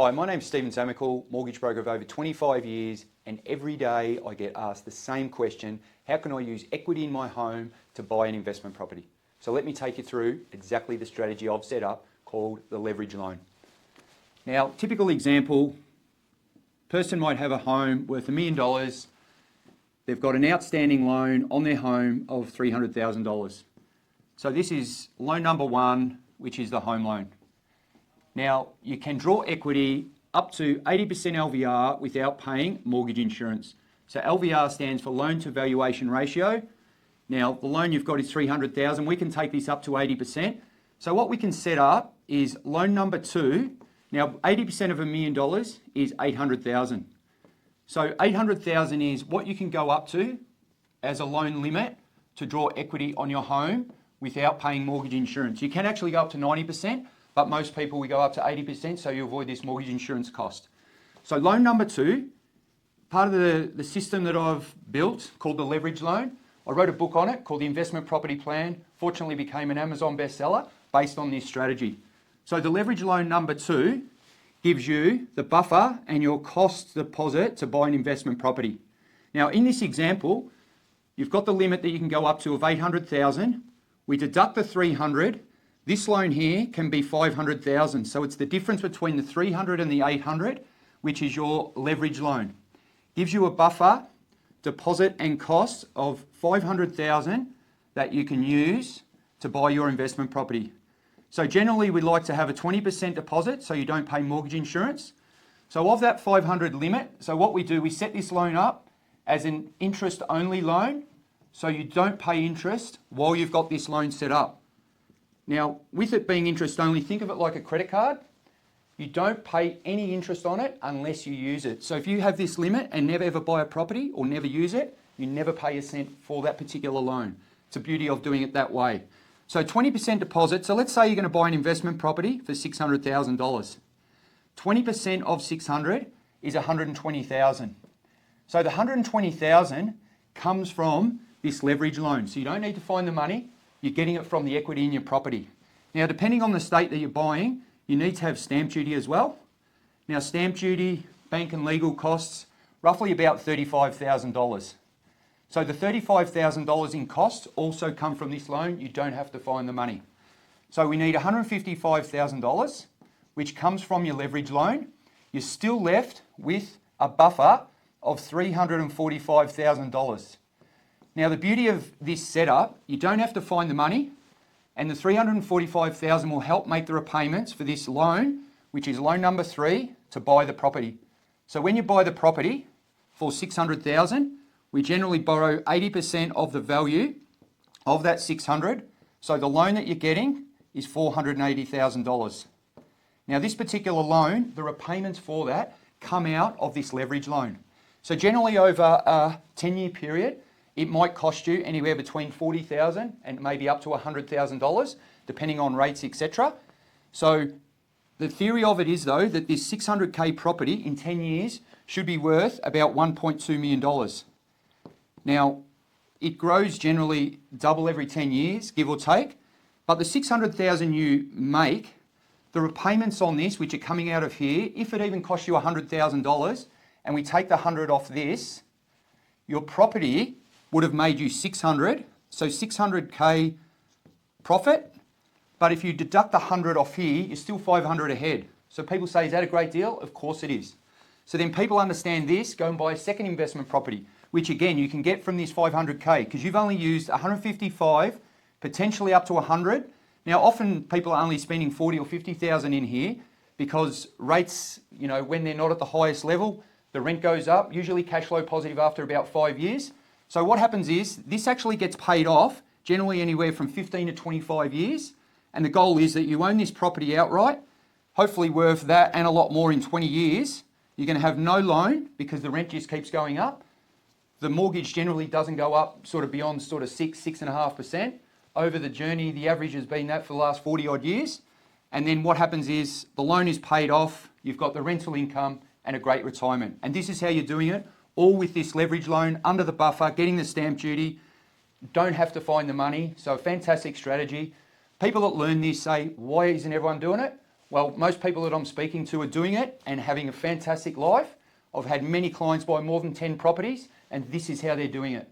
Hi, my name's Stephen Zamical, mortgage broker of over 25 years, and every day I get asked the same question: how can I use equity in my home to buy an investment property? So let me take you through exactly the strategy I've set up called the leverage loan. Now, typical example, person might have a home worth $1 million. They've got an outstanding loan on their home of $300,000. So this is loan number one, which is the home loan. Now, you can draw equity up to 80% LVR without paying mortgage insurance. So LVR stands for loan to valuation ratio. Now, the loan you've got is $300,000. We can take this up to 80%. So what we can set up is loan number two. Now, 80% of $1 million is $800,000. So $800,000 is what you can go up to as a loan limit to draw equity on your home without paying mortgage insurance. You can actually go up to 90%. But most people, we go up to 80%, so you avoid this mortgage insurance cost. So loan number two, part of the system that I've built called the leverage loan, I wrote a book on it called The Investment Property Plan, fortunately became an Amazon bestseller based on this strategy. So the leverage loan number two gives you the buffer and your cost deposit to buy an investment property. Now in this example, you've got the limit that you can go up to of $800,000. We deduct the $300,000. This loan here can be $500,000. So it's the difference between the $300,000 and the $800,000, which is your leverage loan. Gives you a buffer, deposit and cost of $500,000 that you can use to buy your investment property. So generally we like to have a 20% deposit so you don't pay mortgage insurance. So of that $500,000 limit, so what we do, we set this loan up as an interest only loan so you don't pay interest while you've got this loan set up. Now, with it being interest only, think of it like a credit card. You don't pay any interest on it unless you use it. So if you have this limit and never ever buy a property or never use it, you never pay a cent for that particular loan. It's the beauty of doing it that way. So 20% deposit. So let's say you're going to buy an investment property for $600,000. 20% of 600 is $120,000. So the $120,000 comes from this leverage loan. So you don't need to find the money. You're getting it from the equity in your property. Now, depending on the state that you're buying, you need to have stamp duty as well. Now, stamp duty, bank and legal costs, roughly about $35,000. So the $35,000 in costs also come from this loan. You don't have to find the money. So we need $155,000, which comes from your leverage loan. You're still left with a buffer of $345,000. Now, the beauty of this setup, you don't have to find the money, and the $345,000 will help make the repayments for this loan, which is loan number three, to buy the property. So when you buy the property for $600,000, we generally borrow 80% of the value of that $600,000. So the loan that you're getting is $480,000. Now, this particular loan, the repayments for that come out of this leverage loan. So generally over a 10-year period, it might cost you anywhere between $40,000 and maybe up to $100,000, depending on rates, etc. So the theory of it is, though, that this $600K property in 10 years should be worth about $1.2 million. Now, it grows generally double every 10 years, give or take, but the $600,000 you make, the repayments on this, which are coming out of here, if it even costs you $100,000 and we take the 100 off this, your property would have made you 600, so 600K profit, but if you deduct the 100 off here, you're still 500 ahead. So people say, is that a great deal? Of course it is. So then people understand this, go and buy a second investment property, which again, you can get from this 500K, because you've only used 155, potentially up to 100. Now, often people are only spending 40 or 50,000 in here, because rates, when they're not at the highest level, the rent goes up, usually cash flow positive after about 5 years. So what happens is this actually gets paid off, generally anywhere from 15 to 25 years. And the goal is that you own this property outright, hopefully worth that and a lot more in 20 years. You're going to have no loan because the rent just keeps going up. The mortgage generally doesn't go up beyond 6.5%. Over the journey, the average has been that for the last 40 odd years. And then what happens is the loan is paid off, you've got the rental income and a great retirement. And this is how you're doing it. All with this leverage loan, under the buffer, getting the stamp duty, don't have to find the money. So a fantastic strategy. People that learn this say, why isn't everyone doing it? Well, most people that I'm speaking to are doing it and having a fantastic life. I've had many clients buy more than 10 properties, and this is how they're doing it.